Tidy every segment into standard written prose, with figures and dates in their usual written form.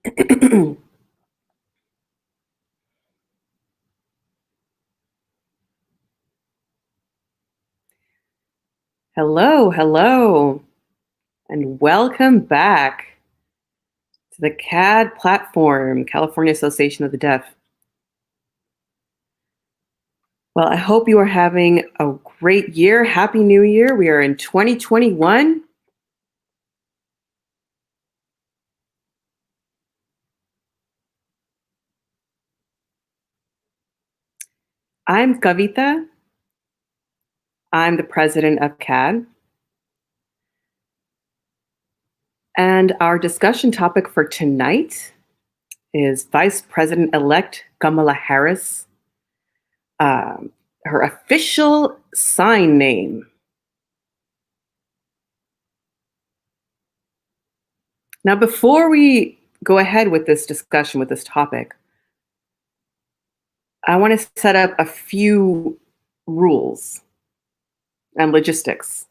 Hello, hello, and welcome back to the CAD platform, California Association of the Deaf. Well, I hope you are having a great year. Happy New Year. We are in 2021. I'm Kavita. I'm the president of CAD. And our discussion topic for tonight is Vice President-elect Kamala Harris, her official sign name. Now, before we go ahead with this discussion, with this topic, I want to set up a few rules and logistics.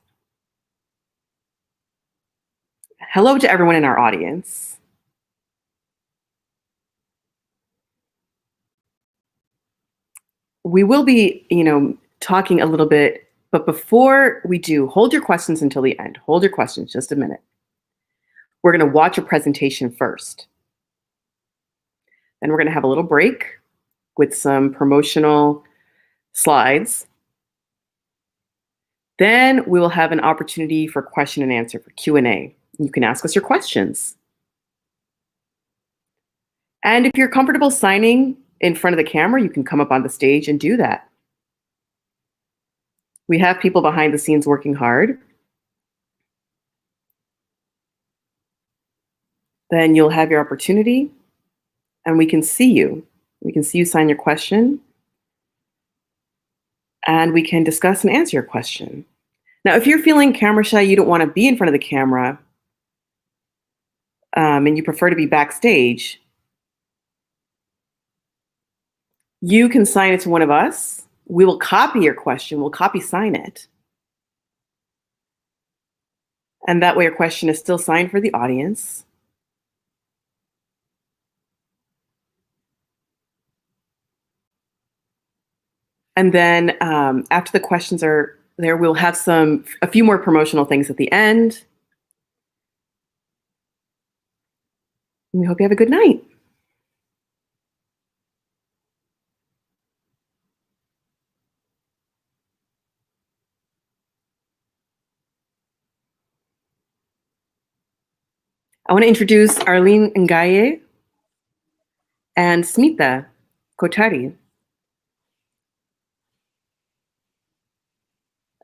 Hello to everyone in our audience. We will be, talking a little bit, but before we do, hold your questions until the end. Hold your questions just a minute. We're going to watch a presentation first. Then we're going to have a little break with some promotional slides. Then we will have an opportunity for question and answer, for Q&A. You can ask us your questions. And if you're comfortable signing in front of the camera, you can come up on the stage and do that. We have people behind the scenes working hard. Then you'll have your opportunity and we can see you. We can see you sign your question and we can discuss and answer your question. Now, if you're feeling camera shy, you don't want to be in front of the camera, and you prefer to be backstage, you can sign it to one of us. We will copy your question. We'll sign it. And that way your question is still signed for the audience. And then after the questions are there, we'll have a few more promotional things at the end. And we hope you have a good night. I want to introduce Arlene Ngaye and Smita Kotari.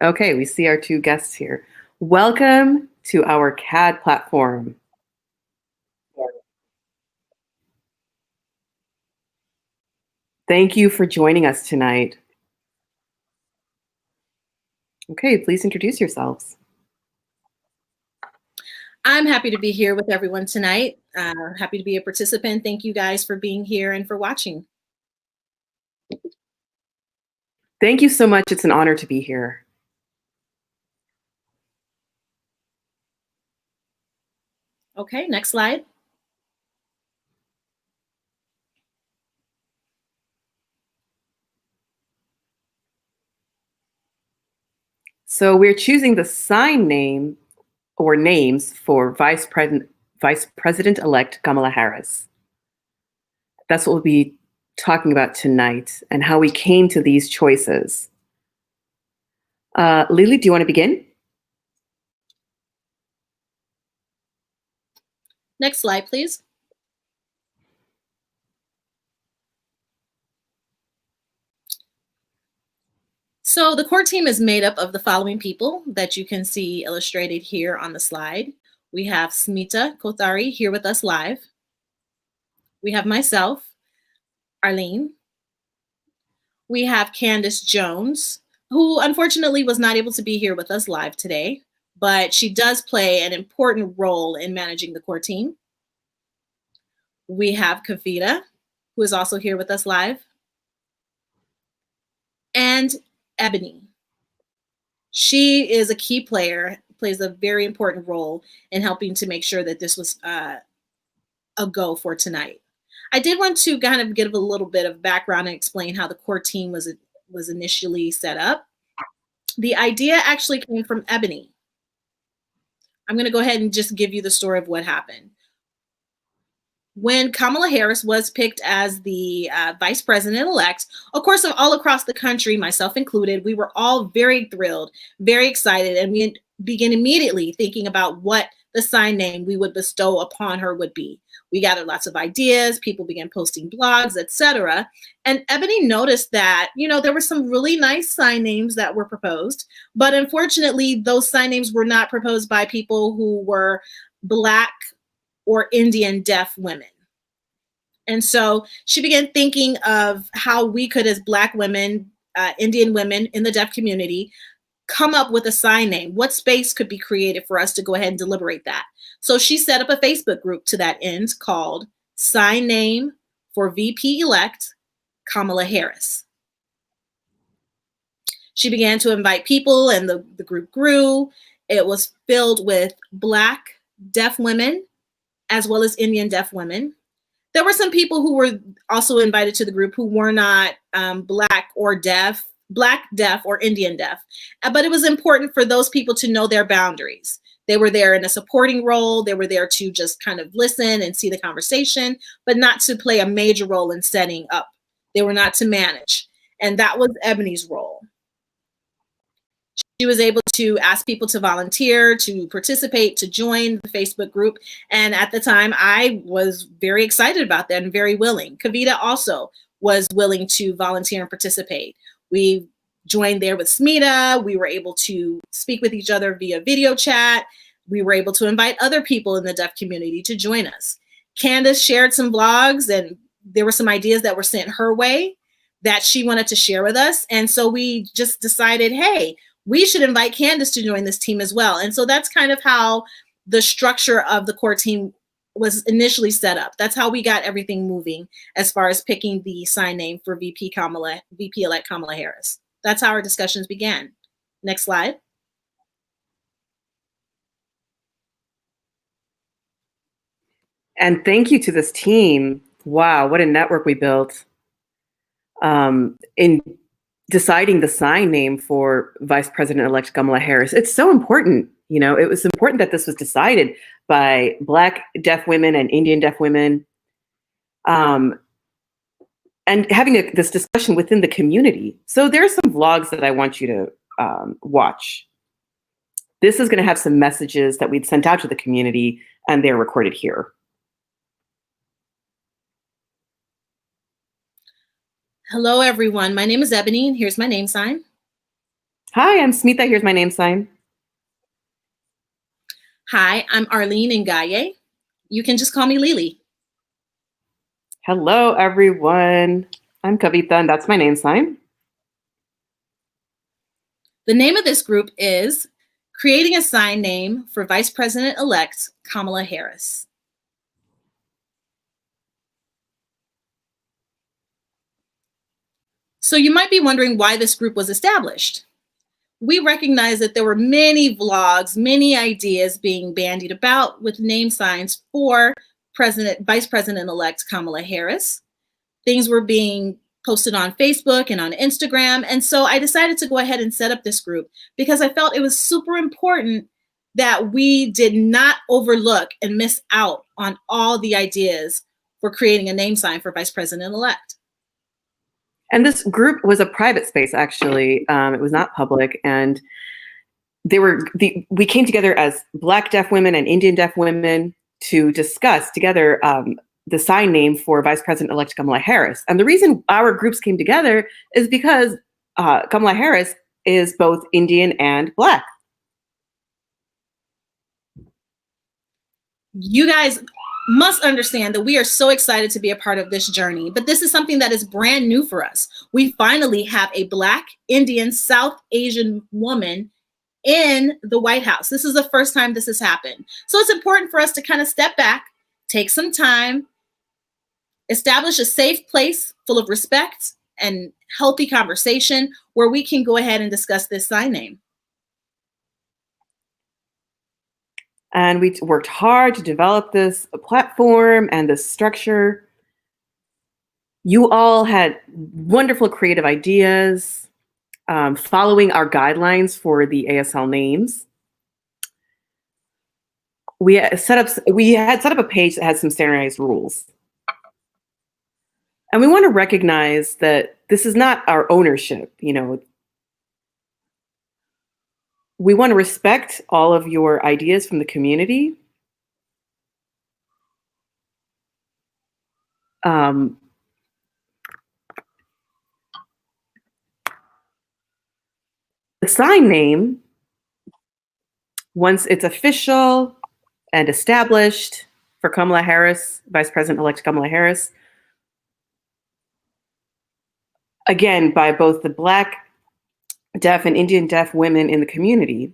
Okay, we see our two guests here. Welcome to our CAD platform. Thank you for joining us tonight. Okay, please introduce yourselves. I'm happy to be here with everyone tonight. Happy to be a participant. Thank you guys for being here and for watching. Thank you so much. It's an honor to be here. Okay, next slide. So we're choosing the sign name or names for Vice President-elect Kamala Harris. That's what we'll be talking about tonight and how we came to these choices. Lily, do you want to begin? Next slide, please. So the core team is made up of the following people that you can see illustrated here on the slide. We have Smita Kothari here with us live. We have myself, Arlene. We have Candace Jones, who unfortunately was not able to be here with us live today, but she does play an important role in managing the core team. We have Kavita, who is also here with us live. And Ebony. She is a key player, plays a very important role in helping to make sure that this was a a go for tonight. I did want to kind of give a little bit of background and explain how the core team was initially set up. The idea actually came from Ebony. I'm going to go ahead and just give you the story of what happened. When Kamala Harris was picked as the vice president-elect, of course, all across the country, myself included, we were all very thrilled, very excited, and we began immediately thinking about what the sign name we would bestow upon her would be. We gathered lots of ideas, people began posting blogs, etc. And Ebony noticed that, there were some really nice sign names that were proposed, but unfortunately, those sign names were not proposed by people who were Black or Indian deaf women. And so she began thinking of how we could, as Black women, Indian women in the deaf community, come up with a sign name. What space could be created for us to go ahead and deliberate that? So she set up a Facebook group to that end called Sign Name for VP-elect Kamala Harris. She began to invite people, and the group grew. It was filled with Black deaf women as well as Indian deaf women. There were some people who were also invited to the group who were not Black, deaf, or Indian deaf. But it was important for those people to know their boundaries. They were there in a supporting role. They were there to just kind of listen and see the conversation, but not to play a major role in setting up. They were not to manage. And that was Ebony's role. She was able to ask people to volunteer, to participate, to join the Facebook group. And at the time, I was very excited about that and very willing. Kavita also was willing to volunteer and participate. We joined there with Smita. We were able to speak with each other via video chat. We were able to invite other people in the deaf community to join us. Candace shared some blogs, and there were some ideas that were sent her way that she wanted to share with us. And so we just decided, hey, we should invite Candace to join this team as well. And so that's kind of how the structure of the core team was initially set up. That's how we got everything moving as far as picking the sign name for VP-elect Kamala Harris. That's how our discussions began. Next slide. And thank you to this team. Wow, what a network we built. In deciding the sign name for Vice President-elect Kamala Harris. It's so important. It was important that this was decided by Black deaf women and Indian deaf women. And having this discussion within the community. So there's some vlogs that I want you to watch. This is going to have some messages that we'd sent out to the community, and they're recorded here. Hello, everyone. My name is Ebony, and here's my name sign. Hi, I'm Smita. Here's my name sign. Hi, I'm Arlene Ngaye. You can just call me Lily. Hello, everyone. I'm Kavita, and that's my name sign. The name of this group is Creating a Sign Name for Vice President-elect Kamala Harris. So you might be wondering why this group was established. We recognize that there were many vlogs, many ideas being bandied about with name signs for Vice President-elect Kamala Harris. Things were being posted on Facebook and on Instagram. And so I decided to go ahead and set up this group because I felt it was super important that we did not overlook and miss out on all the ideas for creating a name sign for Vice President-elect. And this group was a private space, actually. It was not public. And we came together as Black deaf women and Indian deaf women to discuss together the sign name for Vice President-elect Kamala Harris. And the reason our groups came together is because Kamala Harris is both Indian and Black. You guys must understand that we are so excited to be a part of this journey, but this is something that is brand new for us. We finally have a Black, Indian, South Asian woman in the White House. This is the first time this has happened. So it's important for us to kind of step back, take some time, establish a safe place full of respect and healthy conversation where we can go ahead and discuss this sign name. And we worked hard to develop this platform and this structure. You all had wonderful creative ideas, following our guidelines for the ASL names. We had set up a page that had some standardized rules. And we want to recognize that this is not our ownership. We want to respect all of your ideas from the community. Um, the sign name, once it's official and established for Kamala Harris, Vice President-elect Kamala Harris, again, by both the Black, deaf, and Indian deaf women in the community,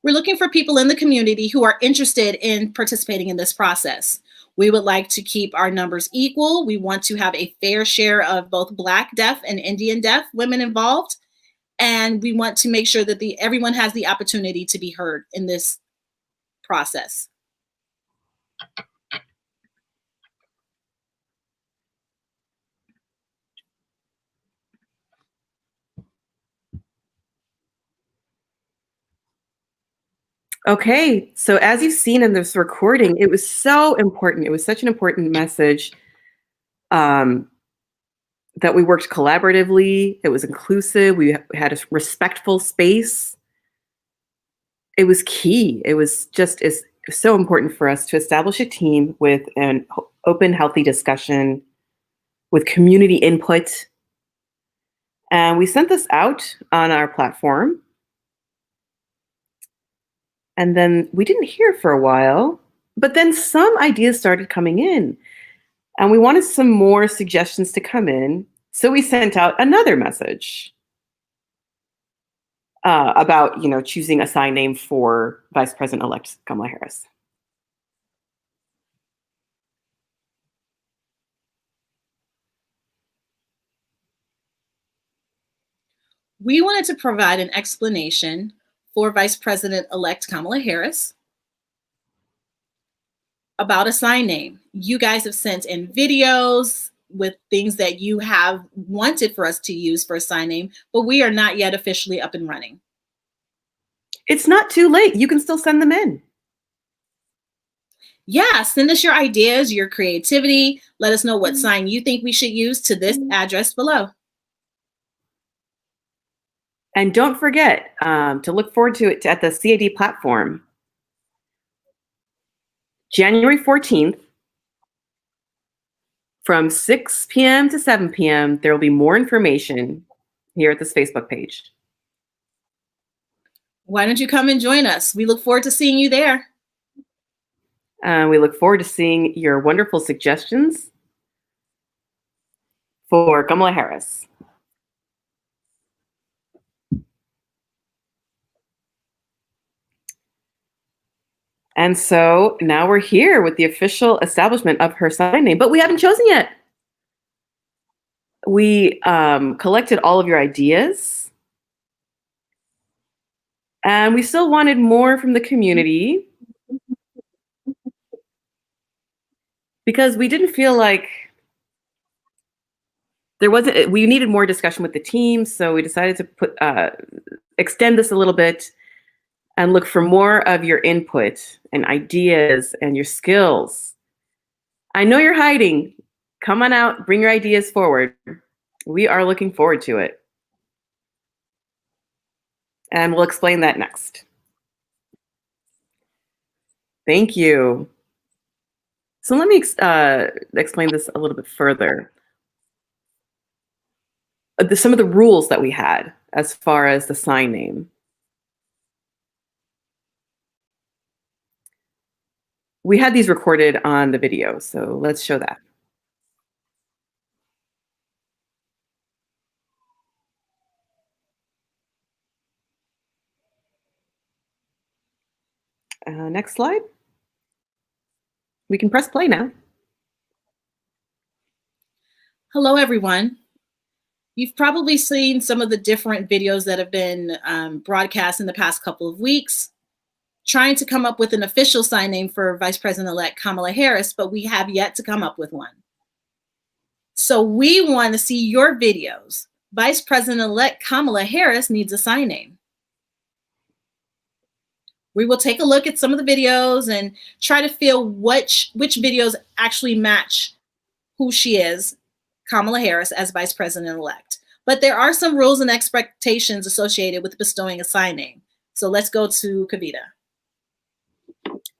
We're looking for people in the community who are interested in participating in this process. We would like to keep our numbers equal. We want to have a fair share of both Black, deaf, and Indian deaf women involved. And we want to make sure that everyone has the opportunity to be heard in this process. okay, so as you've seen in this recording, it was so important. It was such an important message, that we worked collaboratively. It was inclusive. We had a respectful space. It was key. It was so important for us to establish a team with an open, healthy discussion, with community input. And we sent this out on our platform. And then we didn't hear for a while, but then some ideas started coming in. And we wanted some more suggestions to come in. So we sent out another message about, choosing a sign name for Vice President-elect Kamala Harris. We wanted to provide an explanation for Vice President-elect Kamala Harris about a sign name. You guys have sent in videos with things that you have wanted for us to use for a sign name, but we are not yet officially up and running. It's not too late. You can still send them in. Yeah, send us your ideas, your creativity. Let us know what sign you think we should use to this address below. And don't forget to look forward to it at the CAD platform. January 14th, from 6 p.m. to 7 p.m., there will be more information here at this Facebook page. Why don't you come and join us? We look forward to seeing you there. We look forward to seeing your wonderful suggestions for Kamala Harris. And so now we're here with the official establishment of her sign name, but we haven't chosen yet. We collected all of your ideas, and we still wanted more from the community because we didn't feel like we needed more discussion with the team. So we decided to extend this a little bit and look for more of your input and ideas and your skills. I know you're hiding. Come on out, bring your ideas forward. We are looking forward to it. And we'll explain that next. Thank you. So let me explain this a little bit further. Some of the rules that we had as far as the sign name. We had these recorded on the video, so let's show that. Next slide. We can press play now. Hello, everyone. You've probably seen some of the different videos that have been broadcast in the past couple of weeks, trying to come up with an official sign name for Vice President-elect Kamala Harris, but we have yet to come up with one. So we want to see your videos. Vice President-elect Kamala Harris needs a sign name. We will take a look at some of the videos and try to feel which videos actually match who she is, Kamala Harris, as Vice President-elect. But there are some rules and expectations associated with bestowing a sign name. So let's go to Kavita.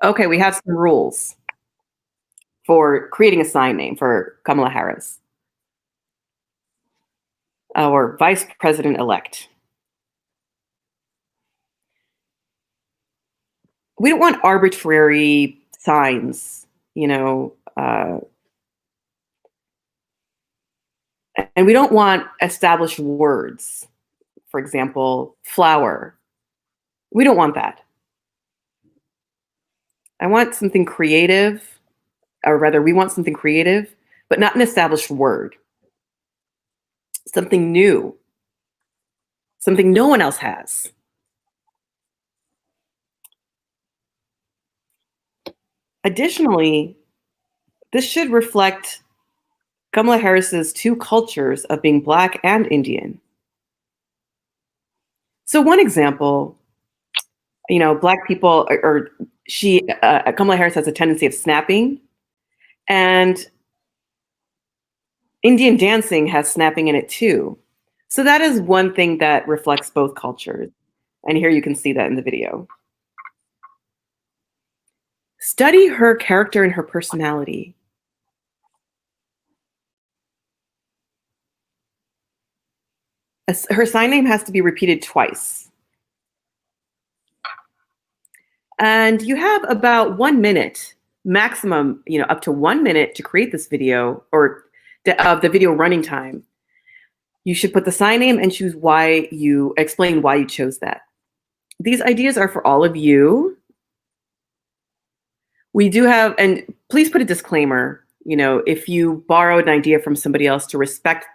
Okay, we have some rules for creating a sign name for Kamala Harris, or Vice President-elect. We don't want arbitrary signs, and we don't want established words. For example, flower. We don't want that. I want something creative, or rather, we want something creative, but not an established word. Something new, something no one else has. Additionally, this should reflect Kamala Harris's two cultures of being Black and Indian. So one example, Black people, Kamala Harris has a tendency of snapping, and Indian dancing has snapping in it too. So that is one thing that reflects both cultures. And here you can see that in the video. Study her character and her personality. Her sign name has to be repeated twice. And you have about 1 minute, maximum, up to 1 minute to create this video, or the video running time. You should put the sign name and explain why you chose that. These ideas are for all of you. We do have, and please put a disclaimer, if you borrowed an idea from somebody else, to respect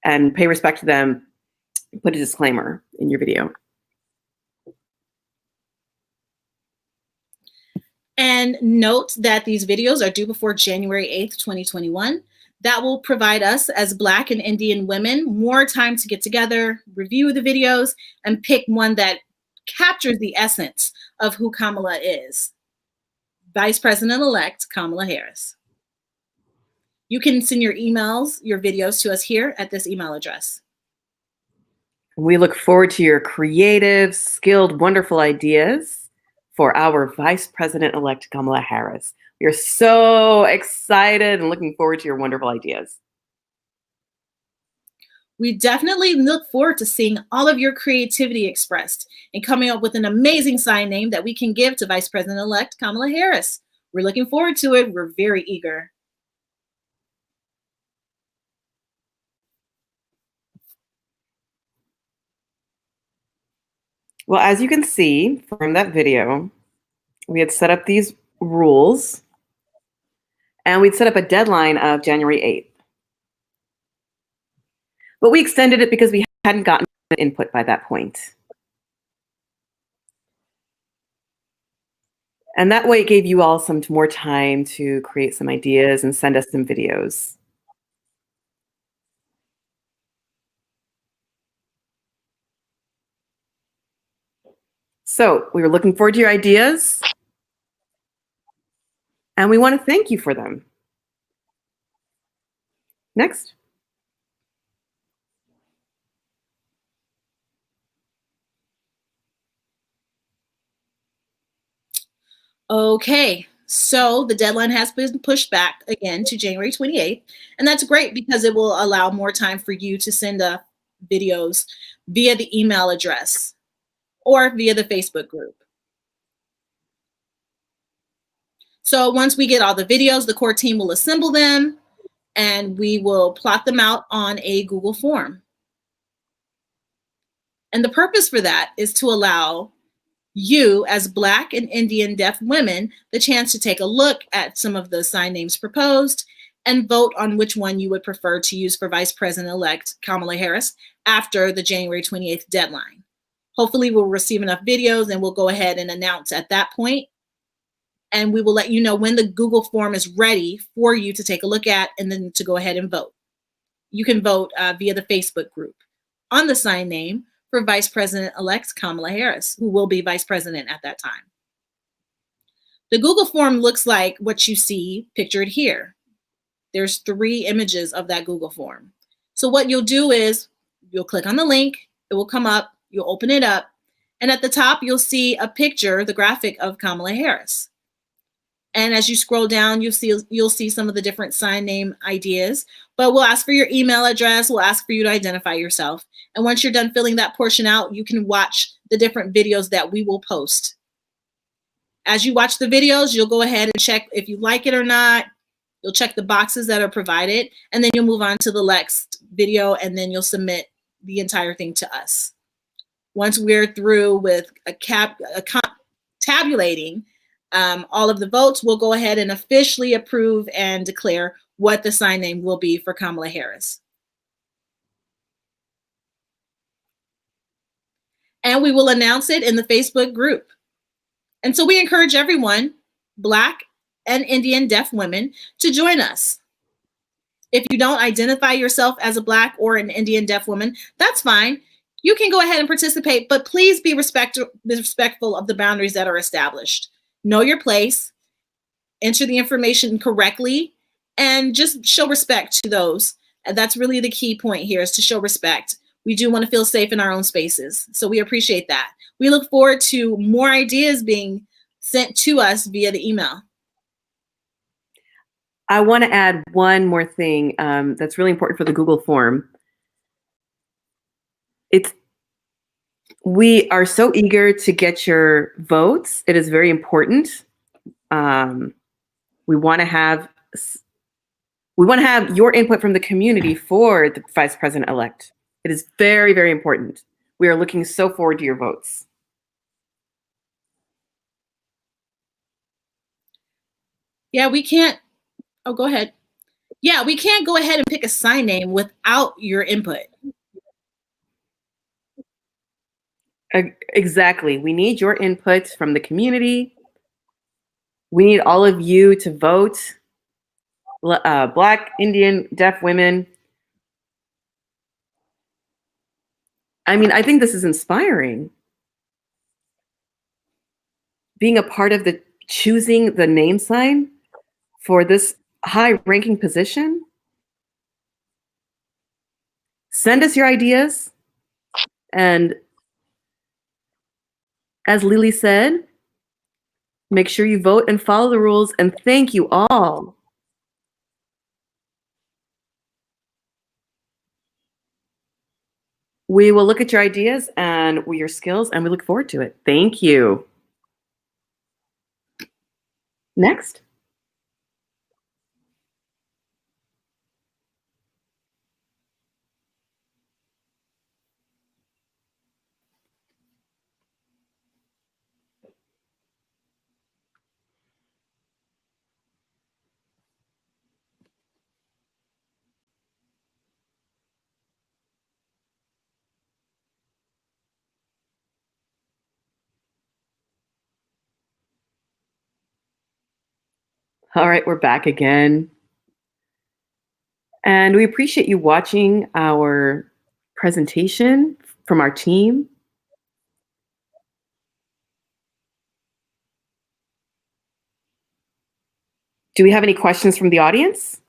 and pay respect to them, put a disclaimer in your video. And note that these videos are due before January 8th, 2021. That will provide us as Black and Indian women more time to get together, review the videos, and pick one that captures the essence of who Kamala is. Vice President-elect Kamala Harris. You can send your emails, your videos to us here at this email address. We look forward to your creative, skilled, wonderful ideas for our Vice President-elect Kamala Harris. We are so excited and looking forward to your wonderful ideas. We definitely look forward to seeing all of your creativity expressed and coming up with an amazing sign name that we can give to Vice President-elect Kamala Harris. We're looking forward to it. We're very eager. Well, as you can see from that video, we had set up these rules, and we'd set up a deadline of January 8th. But we extended it because we hadn't gotten input by that point. And that way it gave you all some more time to create some ideas and send us some videos. So we were looking forward to your ideas, and we want to thank you for them. Next. Okay, so the deadline has been pushed back again to January 28th, and that's great because it will allow more time for you to send videos via the email address or via the Facebook group. So once we get all the videos, the core team will assemble them and we will plot them out on a Google form. And the purpose for that is to allow you, as Black and Indian deaf women, the chance to take a look at some of the sign names proposed and vote on which one you would prefer to use for Vice President-elect Kamala Harris after the January 28th deadline. Hopefully we'll receive enough videos and we'll go ahead and announce at that point. And we will let you know when the Google form is ready for you to take a look at and then to go ahead and vote. You can vote via the Facebook group on the sign name for Vice President-elect Kamala Harris, who will be Vice President at that time. The Google form looks like what you see pictured here. There's 3 images of that Google form. So what you'll do is you'll click on the link, it will come up, you'll open it up, and at the top you'll see a picture, the graphic of Kamala Harris. And as you scroll down, you'll see some of the different sign name ideas, but we'll ask for your email address, we'll ask for you to identify yourself. And once you're done filling that portion out, you can watch the different videos that we will post. As you watch the videos, you'll go ahead and check if you like it or not. You'll check the boxes that are provided, and then you'll move on to the next video, and then you'll submit the entire thing to us. Once we're through with tabulating all of the votes, we'll go ahead and officially approve and declare what the sign name will be for Kamala Harris. And we will announce it in the Facebook group. And so we encourage everyone, Black and Indian deaf women, to join us. If you don't identify yourself as a Black or an Indian deaf woman, that's fine. You can go ahead and participate, but please be respectful of the boundaries that are established. Know your place, enter the information correctly, and just show respect to those. And that's really the key point here, is to show respect. We do want to feel safe in our own spaces, so we appreciate that. We look forward to more ideas being sent to us via the email. I want to add one more thing that's really important for the Google form. We are so eager to get your votes. It is very important. We want to have your input from the community for the Vice President-elect. It is very, very important. We are looking so forward to your votes. Yeah, we can't. Oh, go ahead. Yeah, we can't go ahead and pick a sign name without your input. Exactly. We need your input from the community. We need all of you to vote. Black, Indian, deaf women. I mean, I think this is inspiring. Being a part of the choosing the name sign for this high-ranking position. Send us your ideas. And as Lily said, make sure you vote and follow the rules. And thank you all. We will look at your ideas and your skills, and we look forward to it. Thank you. Next. All right, we're back again. And we appreciate you watching our presentation from our team. Do we have any questions from the audience?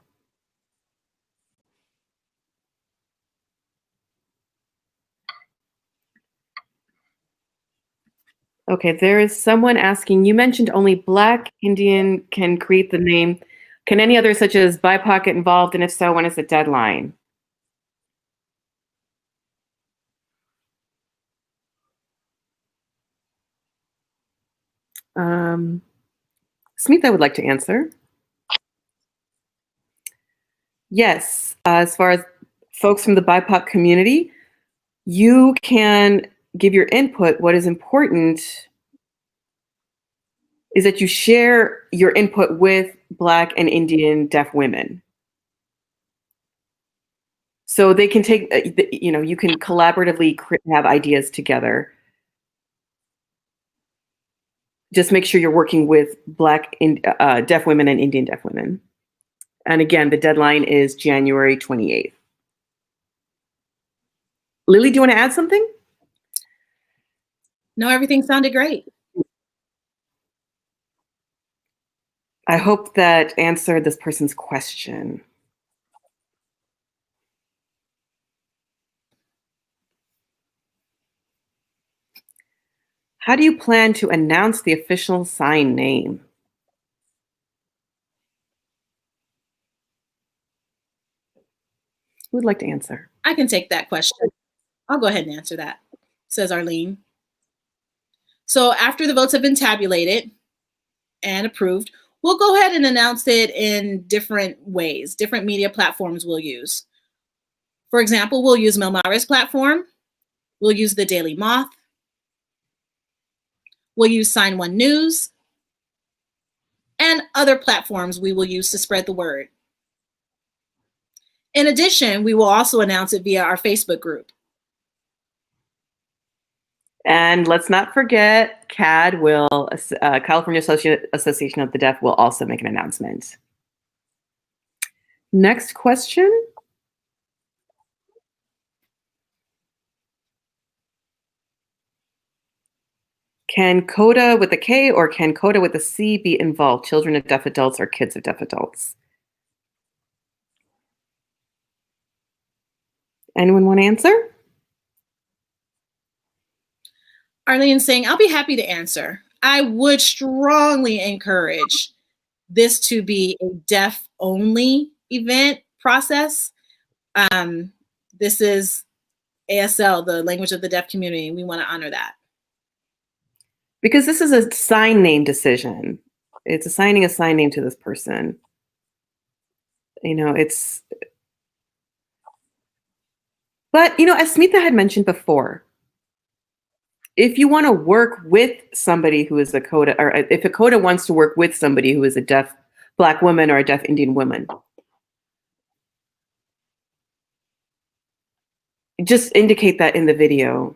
Okay, there is someone asking, you mentioned only Black Indian can create the name. Can any others such as BIPOC get involved? And if so, when is the deadline? Smita would like to answer. Yes, as far as folks from the BIPOC community, you can give your input. What is important is that you share your input with Black and Indian deaf women. So they can take, you can collaboratively have ideas together. Just make sure you're working with Black deaf women and Indian deaf women. And again, the deadline is January 28th. Lily, do you want to add something? No, everything sounded great. I hope that answered this person's question. How do you plan to announce the official sign name? Who would like to answer? I can take that question. I'll go ahead and answer that, says Arlene. So after the votes have been tabulated and approved, we'll go ahead and announce it in different ways, different media platforms we'll use. For example, we'll use Melmara's platform. We'll use the Daily Moth. We'll use Sign One News. And other platforms we will use to spread the word. In addition, we will also announce it via our Facebook group. And let's not forget, CAD will, California Association of the Deaf will also make an announcement. Next question. Can CODA with a K or can CODA with a C be involved? Children of deaf adults or kids of deaf adults? Anyone want to answer? Arlene's saying, I'll be happy to answer. I would strongly encourage this to be a deaf-only event process. This is ASL, the language of the deaf community. We want to honor that. Because this is a sign name decision. It's assigning a sign name to this person. But, as Smita had mentioned before, if you want to work with somebody who is a CODA, or if a CODA wants to work with somebody who is a deaf Black woman or a deaf Indian woman, just indicate that in the video.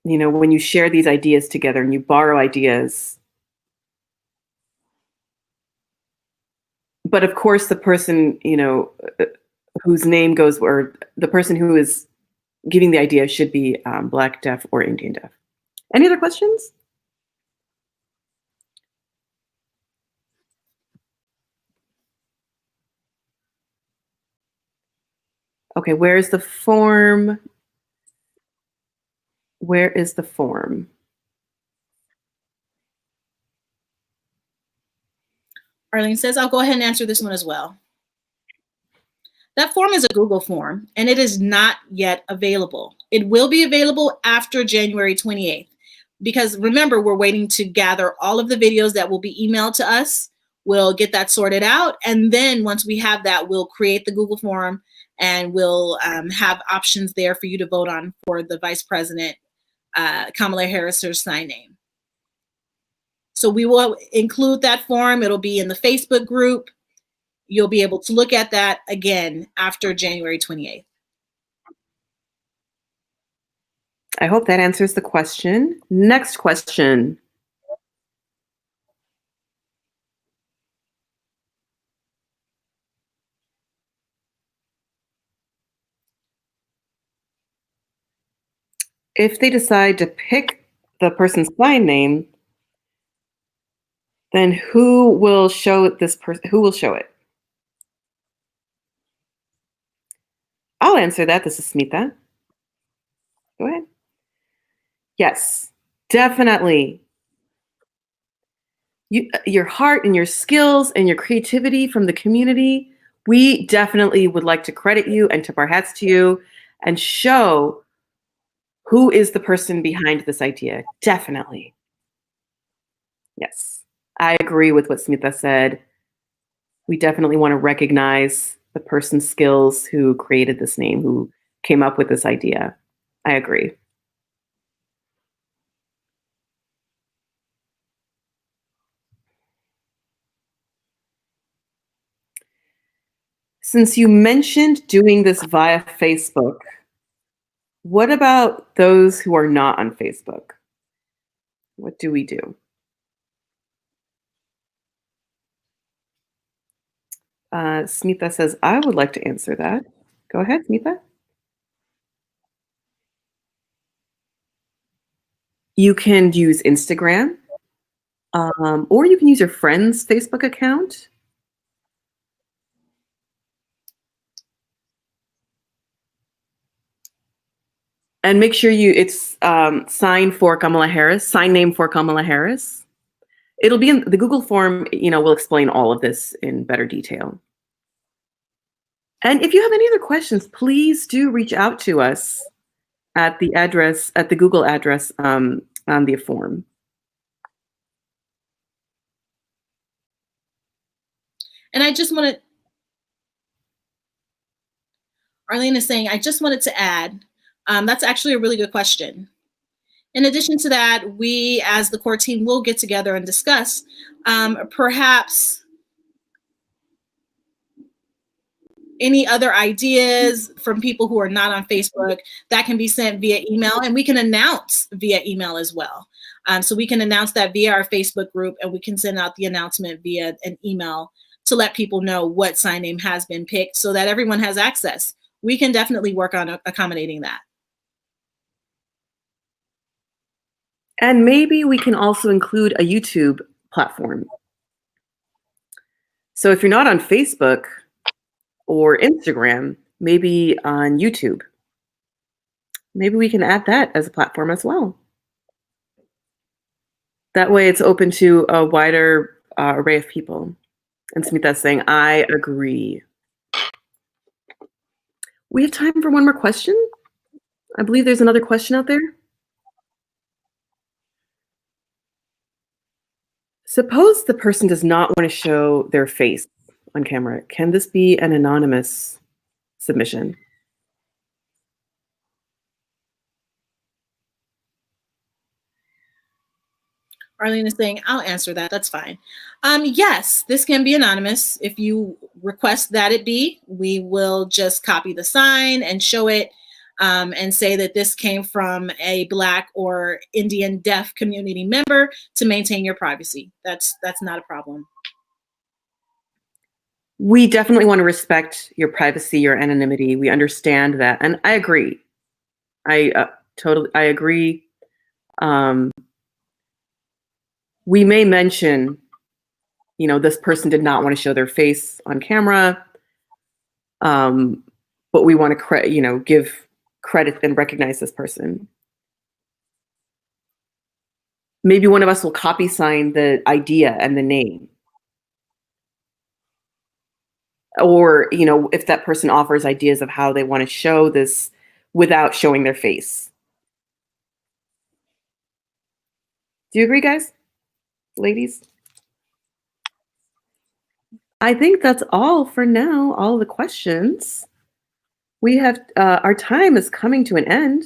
When you share these ideas together and you borrow ideas. But of course, the person, whose name goes, or the person who is giving the idea should be Black, deaf, or Indian deaf. Any other questions? Okay, where's the form? Where is the form? Arlene says, I'll go ahead and answer this one as well. That form is a Google form, and it is not yet available. It will be available after January 28th, because remember, we're waiting to gather all of the videos that will be emailed to us. We'll get that sorted out, and then once we have that, we'll create the Google form, and we'll have options there for you to vote on for the Vice President, Kamala Harris's sign name. So we will include that form. It'll be in the Facebook group. You'll be able to look at that again after January 28th. I hope that answers the question. Next question. If they decide to pick the person's sign name, then who will show this person? Who will show it? I'll answer that. This is Smita. Go ahead. Yes, definitely. Your heart and your skills and your creativity from the community, we definitely would like to credit you and tip our hats to you and show who is the person behind this idea. Definitely. Yes, I agree with what Smita said. We definitely want to recognize the person's skills who created this name, who came up with this idea. I agree. Since you mentioned doing this via Facebook, what about those who are not on Facebook? What do we do? Smita says, I would like to answer that. Go ahead, Smita. You can use Instagram, or you can use your friend's Facebook account. And make sure it's sign for Kamala Harris, sign name for Kamala Harris. It'll be in the Google form, we'll explain all of this in better detail. And if you have any other questions, please do reach out to us at the Google address on the form. And Arlene is saying, I just wanted to add, that's actually a really good question. In addition to that, we as the core team will get together and discuss perhaps any other ideas from people who are not on Facebook that can be sent via email, and we can announce via email as well. So we can announce that via our Facebook group, and we can send out the announcement via an email to let people know what sign name has been picked so that everyone has access. We can definitely work on accommodating that. And maybe we can also include a YouTube platform. So if you're not on Facebook or Instagram, maybe on YouTube. Maybe we can add that as a platform as well. That way it's open to a wider array of people. And Smita's saying, I agree. We have time for one more question. I believe there's another question out there. Suppose the person does not want to show their face on camera. Can this be an anonymous submission? Arlene is saying, I'll answer that. That's fine. Yes, this can be anonymous. If you request that it be, we will just copy the sign and show it and say that this came from a Black or Indian deaf community member to maintain your privacy. That's not a problem. We definitely want to respect your privacy, your anonymity. We understand that. And I agree. I agree. We may mention, this person did not want to show their face on camera, but we want to, give credit and recognize this person. Maybe one of us will copy sign the idea and the name. Or, if that person offers ideas of how they want to show this without showing their face. Do you agree, guys? Ladies? I think that's all for now, all the questions. We have, our time is coming to an end.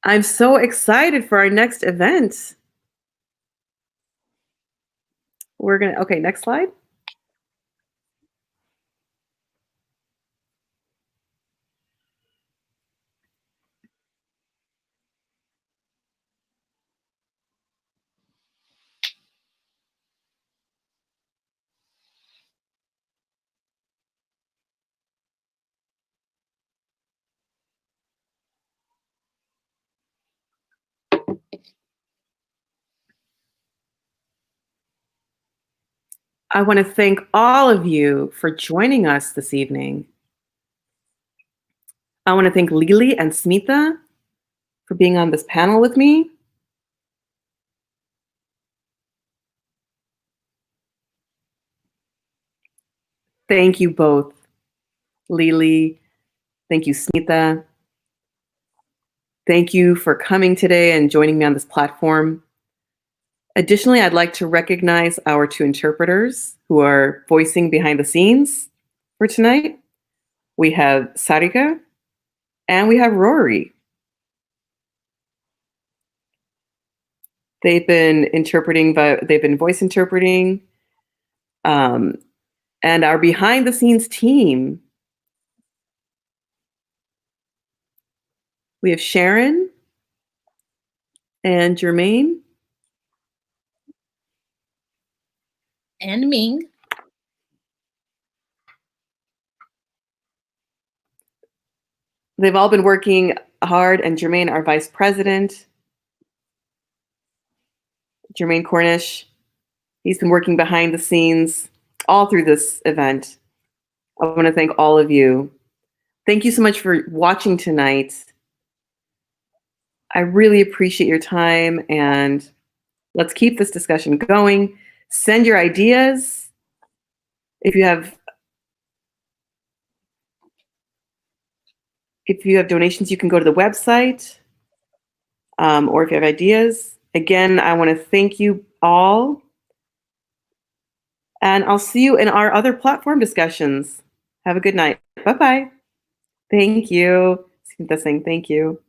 I'm so excited for our next event. Okay, next slide. I want to thank all of you for joining us this evening. I want to thank Lily and Smita for being on this panel with me. Thank you both. Lily, thank you, Smita. Thank you for coming today and joining me on this platform. Additionally, I'd like to recognize our two interpreters who are voicing behind the scenes for tonight. We have Sarika and we have Rory. They've been voice interpreting And our behind the scenes team, we have Sharon and Jermaine. And Ming. They've all been working hard, and Jermaine, our vice president, Jermaine Cornish, he's been working behind the scenes all through this event. I want to thank all of you. Thank you so much for watching tonight. I really appreciate your time, and let's keep this discussion going. Send your ideas. If you have donations, you can go to the website, or if you have ideas. Again, I want to thank you all, and I'll see you in our other platform discussions. Have a good night. Bye-bye. Thank you. Thank you.